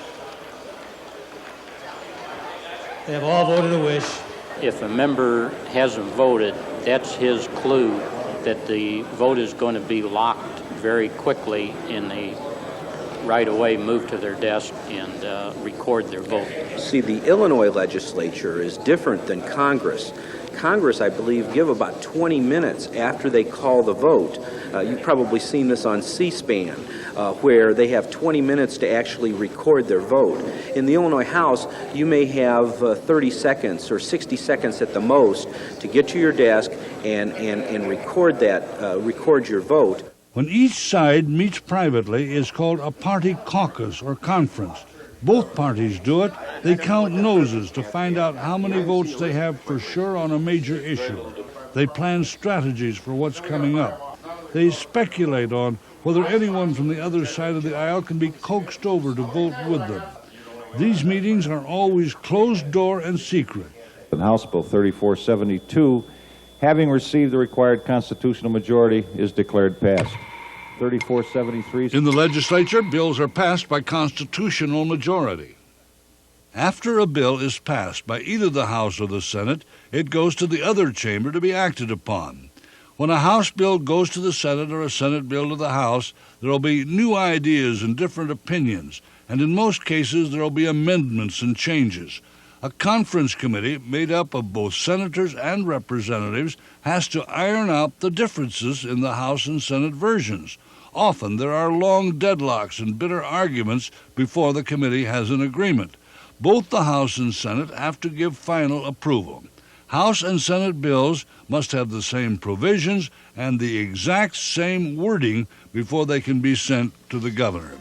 S28: They have all voted who wish.
S26: If a member hasn't voted, that's his clue that the vote is going to be locked very quickly, and they right away move to their desk and record their vote.
S29: See, the Illinois legislature is different than Congress. Congress, I believe, give about 20 minutes after they call the vote. You've probably seen this on C-SPAN, where they have 20 minutes to actually record their vote. In the Illinois House, you may have 30 seconds or 60 seconds at the most to get to your desk and record your vote.
S1: When each side meets privately, it's called a party caucus or conference. Both parties do it. They count noses to find out how many votes they have for sure on a major issue. They plan strategies for what's coming up. They speculate on whether anyone from the other side of the aisle can be coaxed over to vote with them. These meetings are always closed door and secret.
S3: In House Bill 3472, having received the required constitutional majority, is declared passed. 3473.
S1: In the legislature, bills are passed by constitutional majority. After a bill is passed by either the House or the Senate, it goes to the other chamber to be acted upon. When a House bill goes to the Senate or a Senate bill to the House, there will be new ideas and different opinions, and in most cases there will be amendments and changes. A conference committee made up of both senators and representatives has to iron out the differences in the House and Senate versions. Often there are long deadlocks and bitter arguments before the committee has an agreement. Both the House and Senate have to give final approval. House and Senate bills must have the same provisions and the exact same wording before they can be sent to the governor.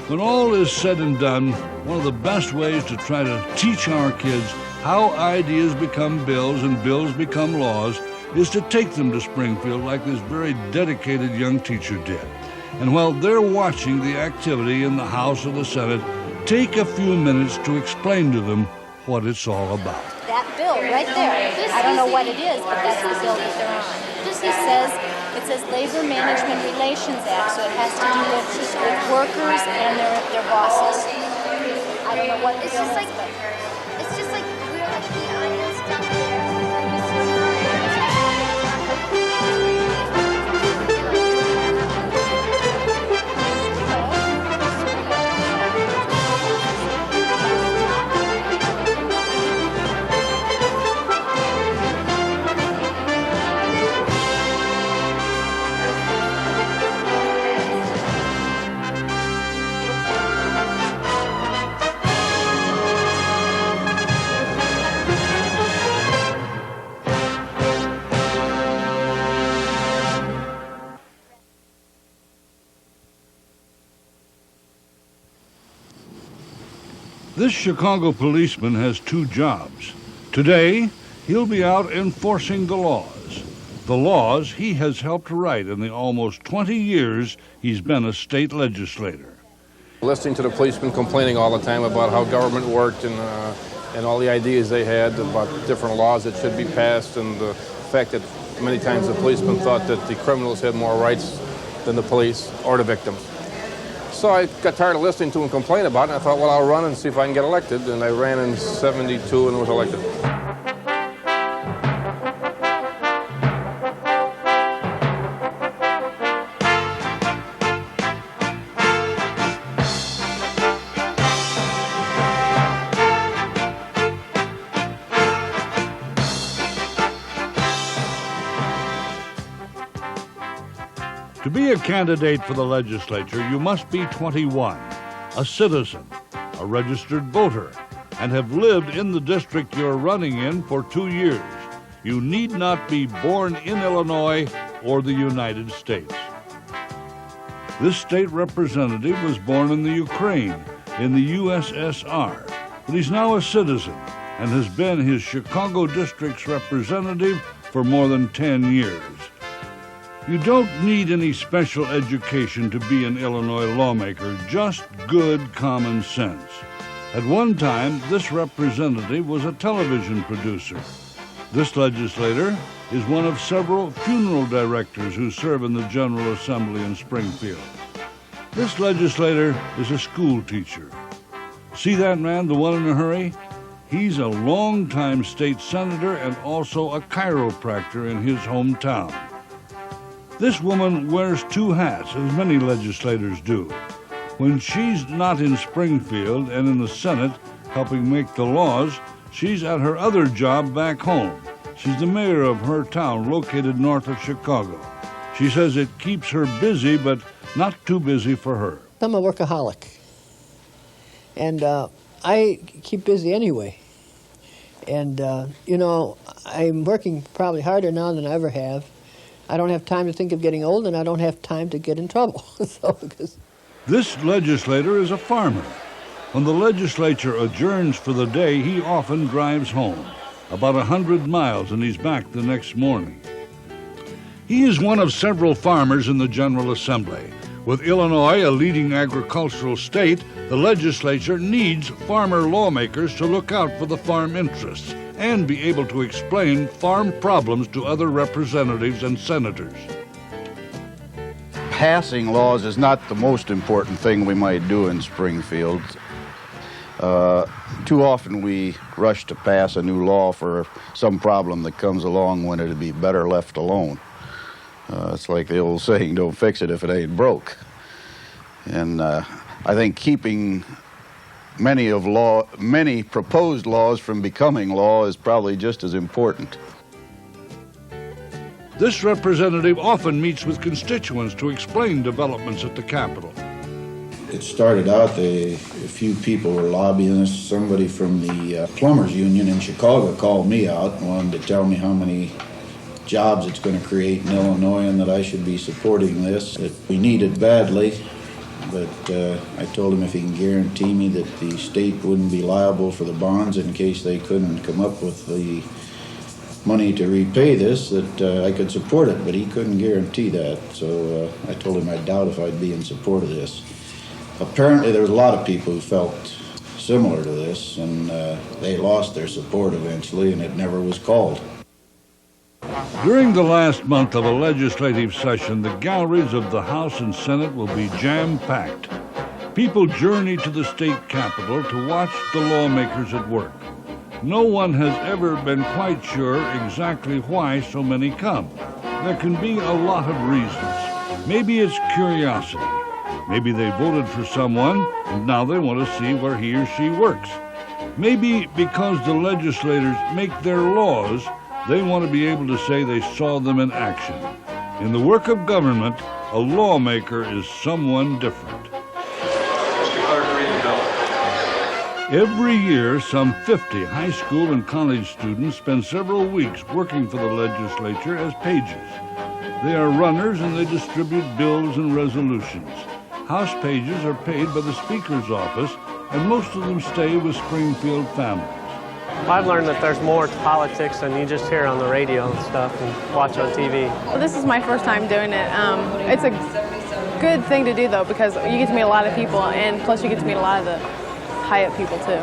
S1: When all is said and done, one of the best ways to try to teach our kids how ideas become bills and bills become laws is to take them to Springfield like this very dedicated young teacher did. And while they're watching the activity in the House or the Senate, take a few minutes to explain to them what it's all about.
S4: That bill right there, I don't know what it is, but that's the bill that they're on. It says Labor Management Relations Act, so it has to do with workers and their bosses. I don't know what this is. It's just like we're like the onions down there.
S1: This Chicago policeman has two jobs. Today, he'll be out enforcing the laws. The laws he has helped write in the almost 20 years he's been a state legislator.
S5: Listening to the policemen complaining all the time about how government worked and all the ideas they had about different laws that should be passed, and the fact that many times the policemen thought that the criminals had more rights than the police or the victims. So I got tired of listening to him complain about it, and I thought, well, I'll run and see if I can get elected. And I ran in '72 and was elected.
S1: To be a candidate for the legislature, you must be 21, a citizen, a registered voter, and have lived in the district you're running in for 2 years. You need not be born in Illinois or the United States. This state representative was born in the Ukraine, in the USSR, but he's now a citizen and has been his Chicago district's representative for more than 10 years. You don't need any special education to be an Illinois lawmaker, just good common sense. At one time, this representative was a television producer. This legislator is one of several funeral directors who serve in the General Assembly in Springfield. This legislator is a school teacher. See that man, the one in a hurry? He's a longtime state senator and also a chiropractor in his hometown. This woman wears two hats, as many legislators do. When she's not in Springfield and in the Senate helping make the laws, she's at her other job back home. She's the mayor of her town, located north of Chicago. She says it keeps her busy, but not too busy for her.
S6: I'm a workaholic, and I keep busy anyway. And, you know, I'm working probably harder now than I ever have. I don't have time to think of getting old, and I don't have time to get in trouble.
S1: This legislator is a farmer. When the legislature adjourns for the day, he often drives home, about 100 miles, and he's back the next morning. He is one of several farmers in the General Assembly. With Illinois a leading agricultural state, the legislature needs farmer lawmakers to look out for the farm interests and be able to explain farm problems to other representatives and senators.
S7: Passing laws is not the most important thing we might do in Springfield. Too often we rush to pass a new law for some problem that comes along when it'd be better left alone. It's like the old saying, don't fix it if it ain't broke. And I think keeping many proposed laws from becoming law is probably just as important.
S1: This representative often meets with constituents to explain developments at the Capitol.
S8: It started out, a few people were lobbying us. Somebody from the plumbers union in Chicago called me out and wanted to tell me how many jobs it's going to create in Illinois and that I should be supporting this, that we need it badly. But I told him if he can guarantee me that the state wouldn't be liable for the bonds in case they couldn't come up with the money to repay this, that I could support it, but he couldn't guarantee that. So I told him I doubt if I'd be in support of this. Apparently there was a lot of people who felt similar to this, and they lost their support eventually, and it never was called.
S1: During the last month of a legislative session, the galleries of the House and Senate will be jam-packed. People journey to the state capitol to watch the lawmakers at work. No one has ever been quite sure exactly why so many come. There can be a lot of reasons. Maybe it's curiosity. Maybe they voted for someone and now they want to see where he or she works. Maybe because the legislators make their laws, they want to be able to say they saw them in action. In the work of government, a lawmaker is someone different.
S9: Mr. Clerk, read the bill.
S1: Every year, some 50 high school and college students spend several weeks working for the legislature as pages. They are runners and they distribute bills and resolutions. House pages are paid by the Speaker's office, and most of them stay with Springfield families.
S10: I've learned that there's more to politics than you just hear on the radio and stuff and watch on TV.
S11: Well, this is my first time doing it. It's a good thing to do, though, because you get to meet a lot of people, and plus you get to meet a lot of the high-up people, too.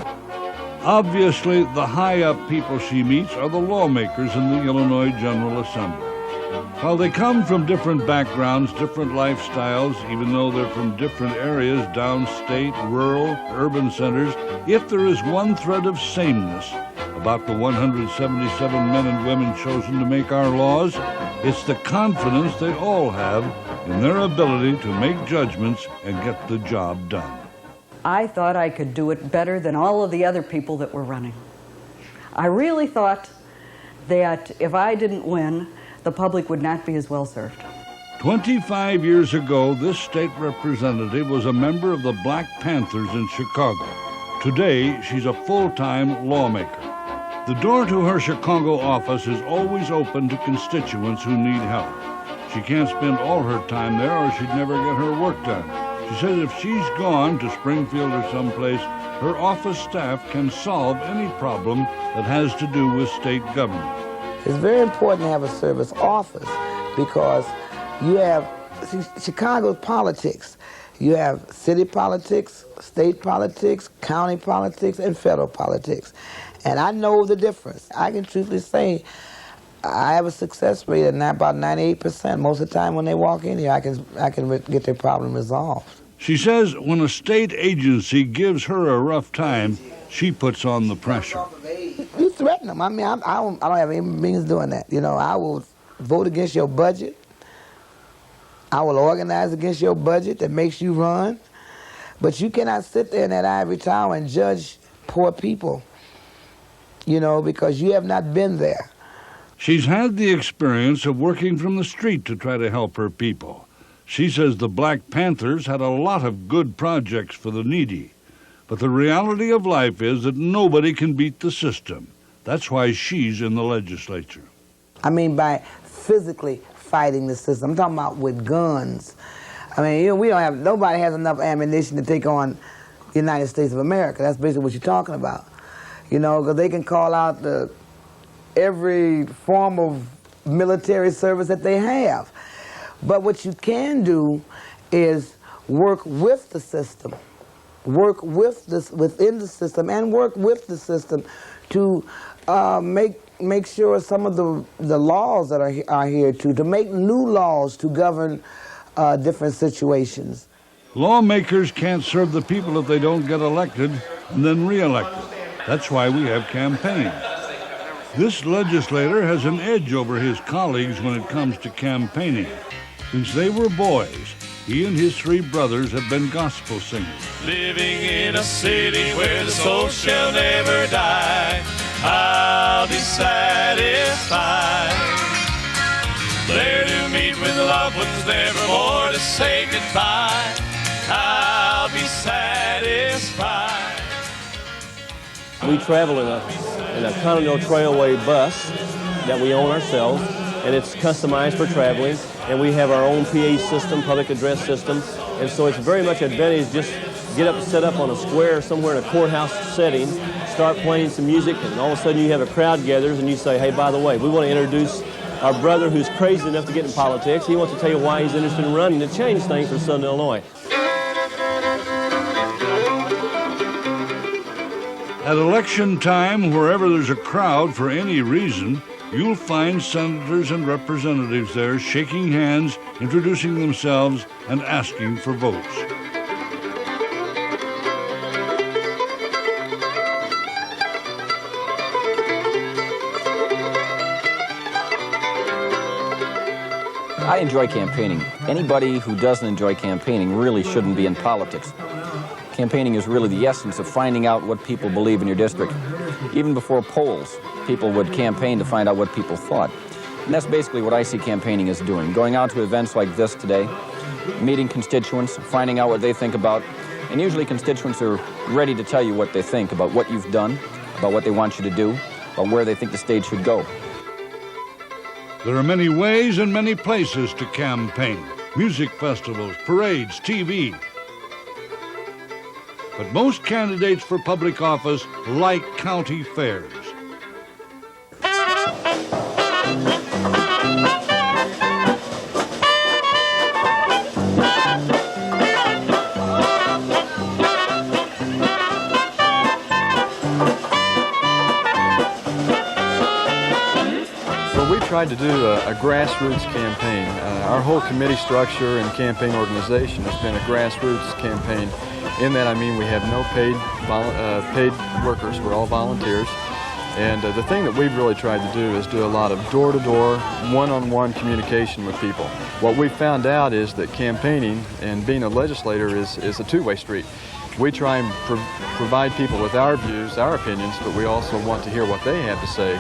S1: Obviously, the high-up people she meets are the lawmakers in the Illinois General Assembly. While they come from different backgrounds, different lifestyles, even though they're from different areas, downstate, rural, urban centers, if there is one thread of sameness about the 177 men and women chosen to make our laws, it's the confidence they all have in their ability to make judgments and get the job done.
S12: I thought I could do it better than all of the other people that were running. I really thought that if I didn't win, the public would not be as well served.
S1: 25 years ago, this state representative was a member of the Black Panthers in Chicago. Today, she's a full-time lawmaker. The door to her Chicago office is always open to constituents who need help. She can't spend all her time there or she'd never get her work done. She says if she's gone to Springfield or someplace, her office staff can solve any problem that has to do with state government.
S13: It's very important to have a service office because you have Chicago's politics. You have city politics, state politics, county politics, and federal politics. And I know the difference. I can truthfully say I have a success rate of about 98%. Most of the time when they walk in here, I can get their problem resolved.
S1: She says when a state agency gives her a rough time, she puts on the pressure.
S13: You threaten them. I mean, I don't have any means doing that. You know, I will vote against your budget. I will organize against your budget that makes you run. But you cannot sit there in that ivory tower and judge poor people, you know, because you have not been there.
S1: She's had the experience of working from the street to try to help her people. She says the Black Panthers had a lot of good projects for the needy. But the reality of life is that nobody can beat the system. That's why she's in the legislature.
S13: I mean, by physically fighting the system. I'm talking about with guns. I mean, you know, nobody has enough ammunition to take on the United States of America. That's basically what you're talking about. You know, because they can call out every form of military service that they have. But what you can do is work with the system. Work with within the system and work with the system to make sure some of the laws that are here to make new laws to govern different situations.
S1: Lawmakers can't serve the people if they don't get elected and then re-elected. That's why we have campaigns. This legislator has an edge over his colleagues when it comes to campaigning. Since they were boys, He and his 3 brothers have been gospel singers.
S2: Living in a city where the soul shall never die, I'll be satisfied. There to meet with loved ones, never more to say goodbye, I'll be satisfied.
S14: We travel in a Continental Trailway bus that we own ourselves, and it's customized for traveling, and we have our own PA system, public address system, and so it's very much advantage just get up, set up on a square somewhere in a courthouse setting, start playing some music, and all of a sudden you have a crowd gathers and you say, hey, by the way, we want to introduce our brother who's crazy enough to get in politics. He wants to tell you why he's interested in running to change things for Southern Illinois.
S1: At election time, wherever there's a crowd for any reason, you'll find senators and representatives there shaking hands, introducing themselves, and asking for votes.
S15: I enjoy campaigning. Anybody who doesn't enjoy campaigning really shouldn't be in politics. Campaigning is really the essence of finding out what people believe in your district. Even before polls, people would campaign to find out what people thought. And that's basically what I see campaigning as doing. Going out to events like this today, meeting constituents, finding out what they think about, and usually constituents are ready to tell you what they think about what you've done, about what they want you to do, about where they think the state should go.
S1: There are many ways and many places to campaign. Music festivals, parades, TV. But most candidates for public office like county fairs.
S16: We tried to do a grassroots campaign. Our whole committee structure and campaign organization has been a grassroots campaign. In that, I mean, we have no paid workers. We're all volunteers. And the thing that we've really tried to do is do a lot of door-to-door, one-on-one communication with people. What we found out is that campaigning and being a legislator is a two-way street. We try and provide people with our views, our opinions, but we also want to hear what they have to say.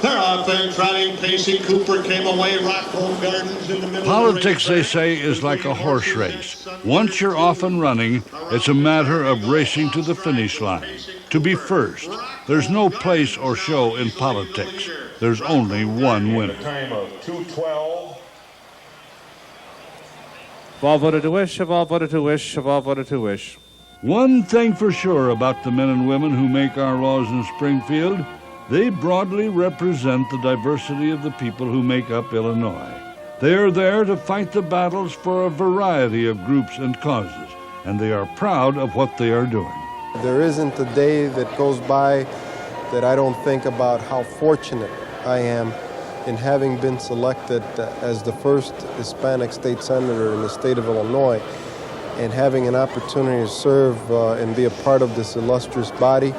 S17: They're out there trotting. Casey Cooper came away. Rockhold Gardens in the middle.
S1: Politics, they say, is like a horse race. Once you're off and running, it's a matter of racing to the finish line. To be first. There's no place or show in politics. There's only one winner.
S9: Time of 2:12.
S18: Have all voted to wish, have all voted to wish, have all voted to wish.
S1: One thing for sure about the men and women who make our laws in Springfield, they broadly represent the diversity of the people who make up Illinois. They are there to fight the battles for a variety of groups and causes, and they are proud of what they are doing.
S19: There isn't a day that goes by that I don't think about how fortunate I am in having been selected as the first Hispanic state senator in the state of Illinois and having an opportunity to serve and be a part of this illustrious body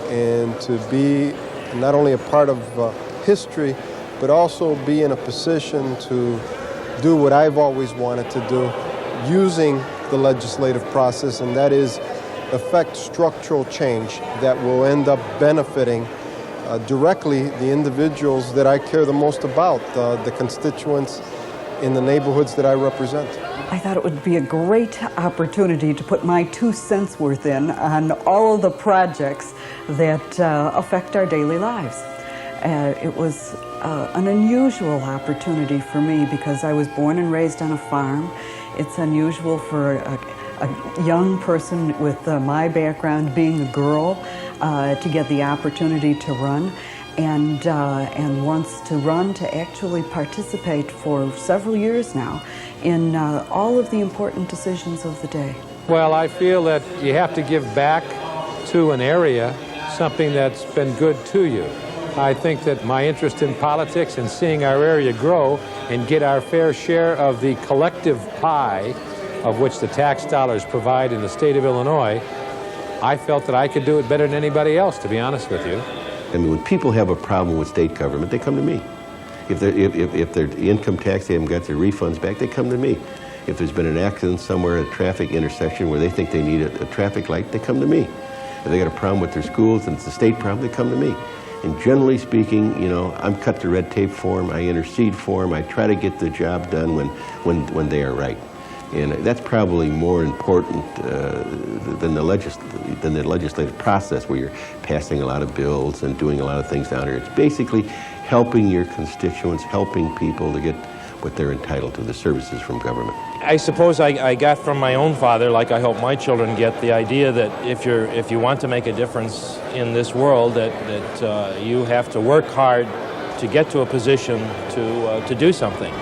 S19: and to be not only a part of history, but also be in a position to do what I've always wanted to do, using the legislative process, and that is affect structural change that will end up benefiting directly the individuals that I care the most about, the constituents in the neighborhoods that I represent.
S12: I thought it would be a great opportunity to put my 2 cents worth in on all of the projects that affect our daily lives. It was an unusual opportunity for me because I was born and raised on a farm. It's unusual for a young person with my background, being a girl, to get the opportunity to run. And wants to run to actually participate for several years now in all of the important decisions of the day.
S18: Well, I feel that you have to give back to an area something that's been good to you. I think that my interest in politics and seeing our area grow and get our fair share of the collective pie of which the tax dollars provide in the state of Illinois, I felt that I could do it better than anybody else, to be honest with you.
S20: I mean, when people have a problem with state government, they come to me. If their income tax, they haven't got their refunds back, they come to me. If there's been an accident somewhere at a traffic intersection where they think they need a traffic light, they come to me. If they got a problem with their schools and it's a state problem, they come to me. And generally speaking, you know, I'm cut the red tape for them, I intercede for them, I try to get the job done when they are right. And that's probably more important than the legislative process where you're passing a lot of bills and doing a lot of things down here. It's basically helping your constituents, helping people to get what they're entitled to, the services from government.
S21: I suppose I got from my own father, like I hope my children get, the idea that if you want to make a difference in this world, that you have to work hard to get to a position to do something.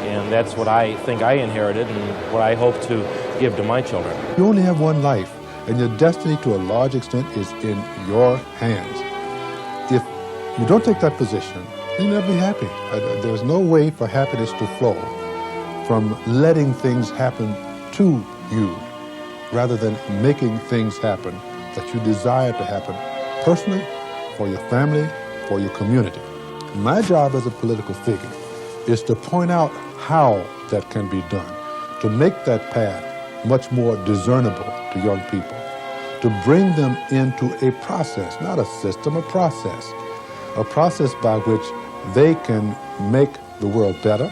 S21: And that's what I think I inherited and what I hope to give to my children.
S22: You only have one life, and your destiny to a large extent is in your hands. If you don't take that position, you'll never be happy. There's no way for happiness to flow from letting things happen to you rather than making things happen that you desire to happen personally, for your family, for your community. My job as a political figure is to point out how that can be done, to make that path much more discernible to young people, to bring them into a process, not a system, a process by which they can make the world better,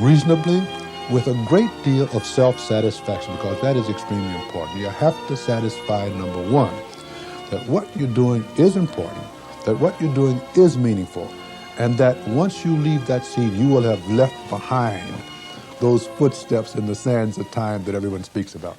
S22: reasonably, with a great deal of self-satisfaction, because that is extremely important. You have to satisfy, number one, that what you're doing is important, that what you're doing is meaningful, and that once you leave that seat, you will have left behind those footsteps in the sands of time that everyone speaks about.